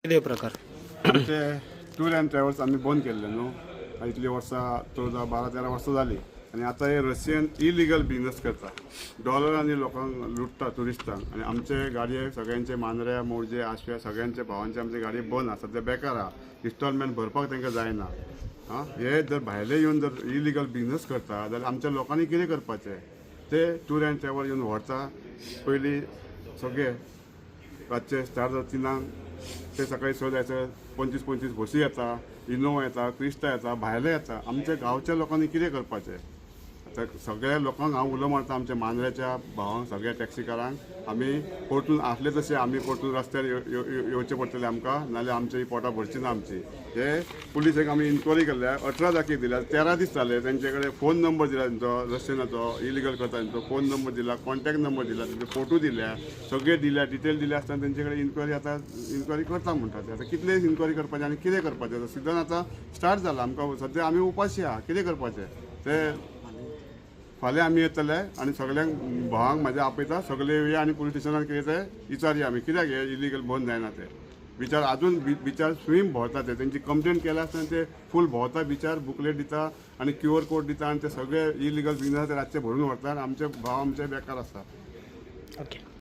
किती प्रकार आमचे टूर अँड ट्रॅव्हल्स आम्ही बंद केल्ले न्हू इतली वर्सां 12-13 वर्सां जाली आनी आतां हे रशियन इलिगल बिझनस करता डॉलरांनी लोकांक लुटता ट्युरिस्टांक आनी आमचे गाडये सगळ्यांचे मांद्र्या मोरजे आशव्या सगळ्यांचे भावांचे आमचे गाडये बंद आसा ते बेकार आहा इन्स्टॉलमेंट भरपाक तांकां जायना हे जर भायले येवन जर इलिगल बिझनस करता जाल्यार आमच्या लोकांनी कितें करपाचें ते टूर अँड ट्रॅव्हल येवन व्हरता पयलीं सगळे रातचे स्टार्ट जाता 3 ते सकाळी 6 जायचं 25-25 बसी येता इनोवा येता क्रिस्टा येता भायले येता आमच्या गांवच्या लोकांनी कितें करपाचें आतां सगळ्या लोकांक हांव उलो मारता आमच्या मांद्र्याच्या भावांक सगळ्या टॅक्सीकारांक आमी परतून आसले तशें आमी परतून रस्त्यार येवचें पडटलें आमकां नाल्यार आमची पोटां भरची ना आमची हे पुलिसेक आमी इन्क्वायरी केल्या 18 तारखेक दिल्या 13 दीस जाले तेंचे कडेन फोन नंबर दिला तेंचो रशियनाचो इलिगल करता तेंचो फोन नंबर दिला कॉन्टॅक्ट नंबर दिला तेंचे फोटो दिल्या सगळे दिल्या डिटेल दिले आसतना तेंचे कडेन इन्क्वायरी करता म्हणटा ते आतां कितले इन्क्वायरी करपाचें आनी कितें करपाचें सिजन आतां स्टार्ट जाला आमकां सद्या आमी उपाशी आहा कितें करपाचें ते फाल्यां आमी येतले आनी सगळ्यांक भावांक म्हाज्या आपयता सगळे येया आनी पुलीस स्टेशनार कितें ते विचारया आमी कित्याक हे इलिगल बंद जायना ते बिचार आजून बिचार स्विम भोंवता ते तेंची कंप्लेन केल्या आसतना ते फूल भोंवता बिचार बुकलेट दिता आनी QR कोड दिता आनी ते सगळे इलिगल बिझनस ते रातचे भरून व्हरता आनी आमचे भाव आमचे बेकार आसा. ओके.